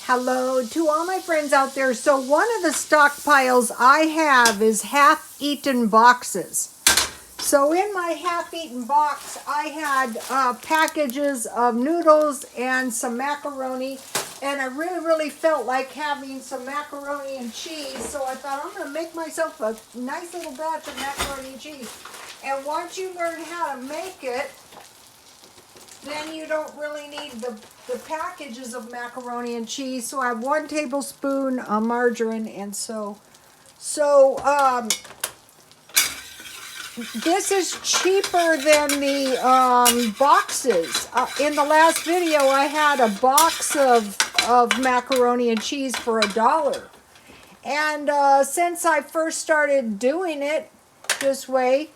Hello to all my friends out there. So one of the stockpiles I have is half-eaten boxes. So in my half-eaten box, I had packages of noodles and some macaroni. And I really felt like having some macaroni and cheese. So I thought I'm going to make myself a nice little batch of macaroni and cheese. And once you learn how to make it, then you don't really need the packages of macaroni and cheese. So I have 1 tablespoon of margarine, and this is cheaper than the boxes. In the last video, I had a box of macaroni and cheese for $1. And since I first started doing it this way,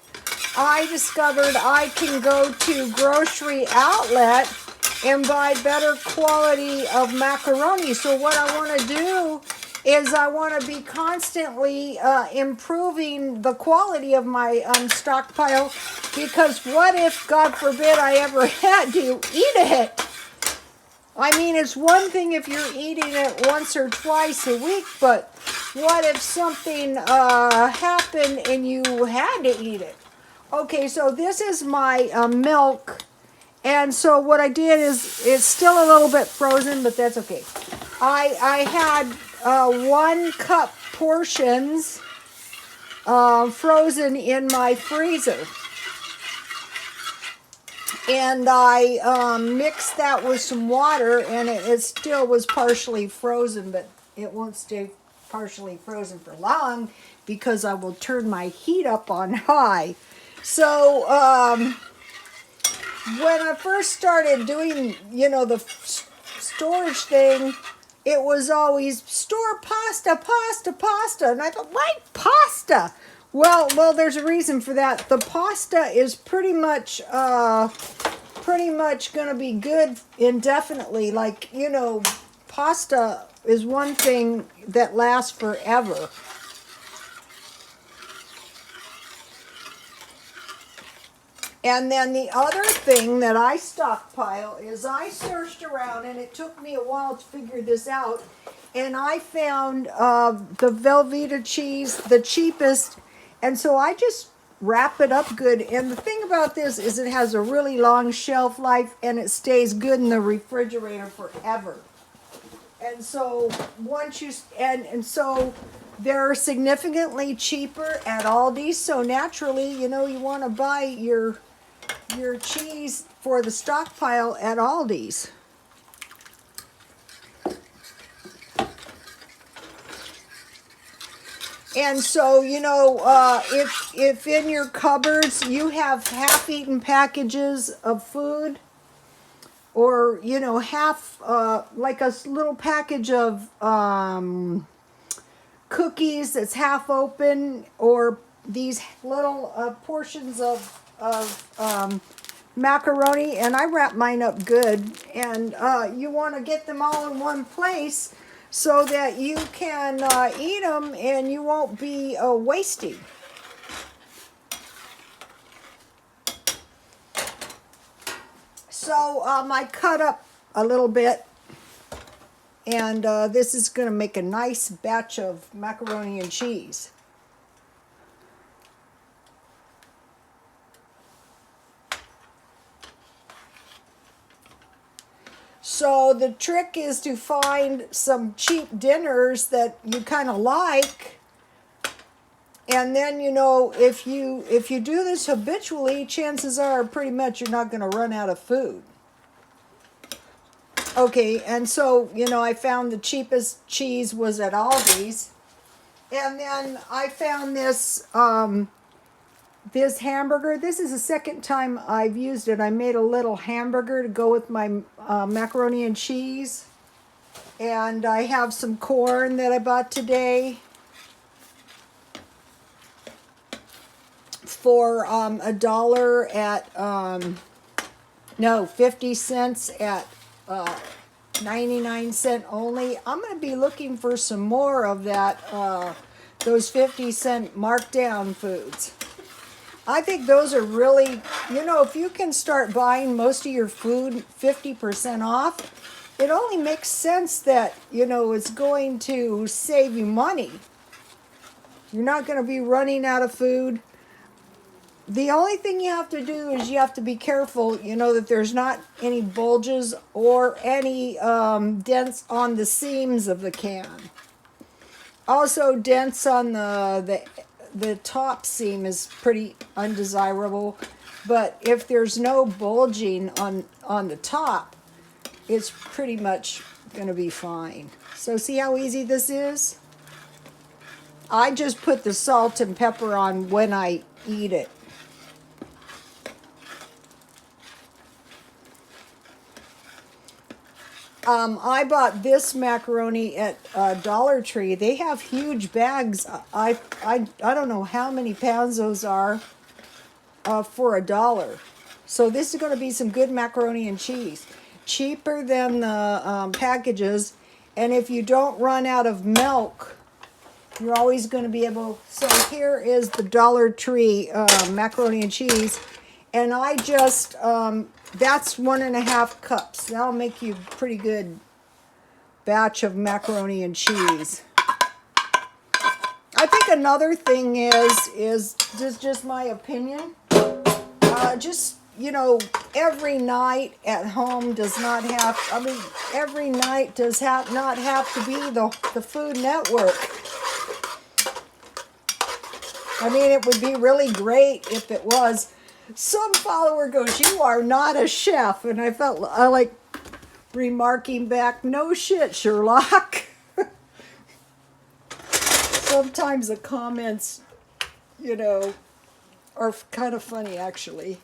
I discovered I can go to grocery outlet and buy better quality of macaroni. So what I want to do is I want to be constantly improving the quality of my stockpile, because what if, God forbid, I ever had to eat it? I mean, it's one thing if you're eating it once or twice a week, but what if something happened and you had to eat it? Okay, so this is my milk, and so what I did is, it's still a little bit frozen, but that's okay. I had 1 cup portions frozen in my freezer, and I mixed that with some water, and it still was partially frozen, but it won't stay partially frozen for long because I will turn my heat up on high. So, when I first started doing, the storage thing, it was always store pasta. And I thought, why pasta? Well, there's a reason for that. The pasta is pretty much going to be good indefinitely. Like, pasta is one thing that lasts forever. And then the other thing that I stockpile is I searched around, and it took me a while to figure this out, and I found the Velveeta cheese, the cheapest, and so I just wrap it up good. And the thing about this is it has a really long shelf life, and it stays good in the refrigerator forever. And so so they're significantly cheaper at Aldi. So naturally, you want to buy your cheese for the stockpile at Aldi's. And so, if in your cupboards you have half-eaten packages of food, or, half, like a little package of cookies that's half open, or these little portions of macaroni, and I wrap mine up good, and you want to get them all in one place so that you can eat them and you won't be wasting. So I cut up a little bit, and this is going to make a nice batch of macaroni and cheese. So the trick is to find some cheap dinners that you kind of like, and then if you do this habitually, chances are pretty much you're not going to run out of food. Okay, and so I found the cheapest cheese was at Aldi's, and then I found this this hamburger. This is the second time I've used it. I made a little hamburger to go with my macaroni and cheese. And I have some corn that I bought today for $1 at, 50 cents at 99-cent only. I'm going to be looking for some more of that, those 50-cent markdown foods. I think those are really, if you can start buying most of your food 50% off, it only makes sense that, you know, it's going to save you money. You're not going to be running out of food. The only thing you have to do is you have to be careful, you know, that there's not any bulges or any dents on the seams of the can. Also, dents on the top seam is pretty undesirable. But if there's no bulging on the top, it's pretty much going to be fine. So see how easy this is? I just put the salt and pepper on when I eat it. I bought this macaroni at Dollar Tree. They have huge bags. I don't know how many pounds those are for $1. So this is going to be some good macaroni and cheese. Cheaper than the packages. And if you don't run out of milk, you're always going to be able... So here is the Dollar Tree macaroni and cheese. And I just... that's 1.5 cups. That'll make you a pretty good batch of macaroni and cheese. I think another thing is just my opinion. Just, you know, every night at home does not have, I mean, every night does not have to be the Food Network. I mean, it would be really great if it was. Some follower goes, "You are not a chef." And I felt like remarking back, "No shit, Sherlock." Sometimes the comments, you know, are kind of funny, actually.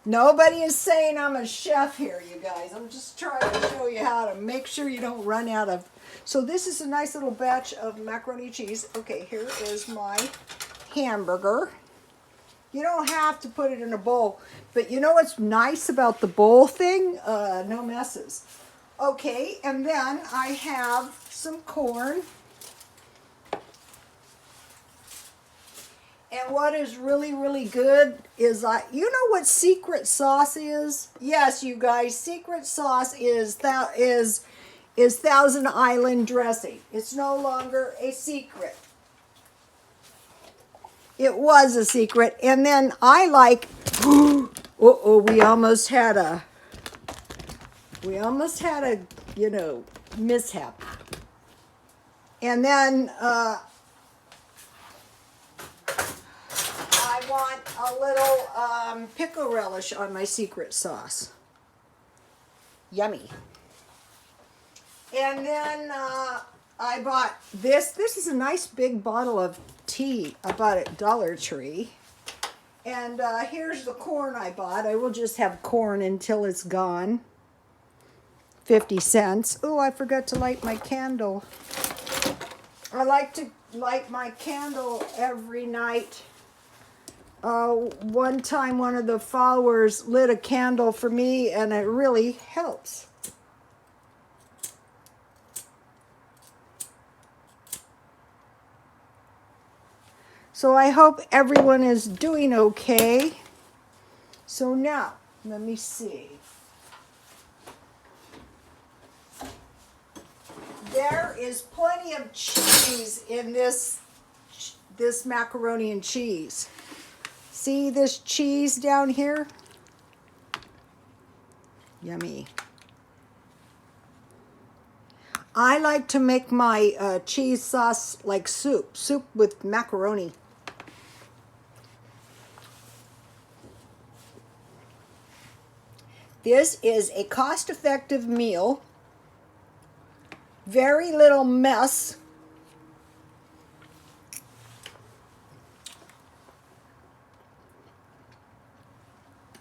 Nobody is saying I'm a chef here, you guys. I'm just trying to show you how to make sure you don't run out of... So this is a nice little batch of macaroni and cheese. Okay, here is my hamburger. You don't have to put it in a bowl. But you know what's nice about the bowl thing? No messes. Okay, and then I have some corn. And what is really, really good is, you know what secret sauce is? Yes, you guys, secret sauce is Thousand Island dressing. It's no longer a secret. It was a secret. And then I like, uh-oh, we almost had a, you know, mishap. And then, I want a little pickle relish on my secret sauce. Yummy. And then I bought this. This is a nice big bottle of tea I bought at Dollar Tree. And here's the corn I bought. I will just have corn until it's gone. 50 cents. Oh, I forgot to light my candle. I like to light my candle every night. One time one of the followers lit a candle for me, and it really helps. So I hope everyone is doing okay. So now, let me see. There is plenty of cheese in this macaroni and cheese. See this cheese down here? Yummy. I like to make my cheese sauce like soup with macaroni. This is a cost-effective meal. Very little mess.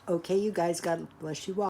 Okay, you guys, God bless you all.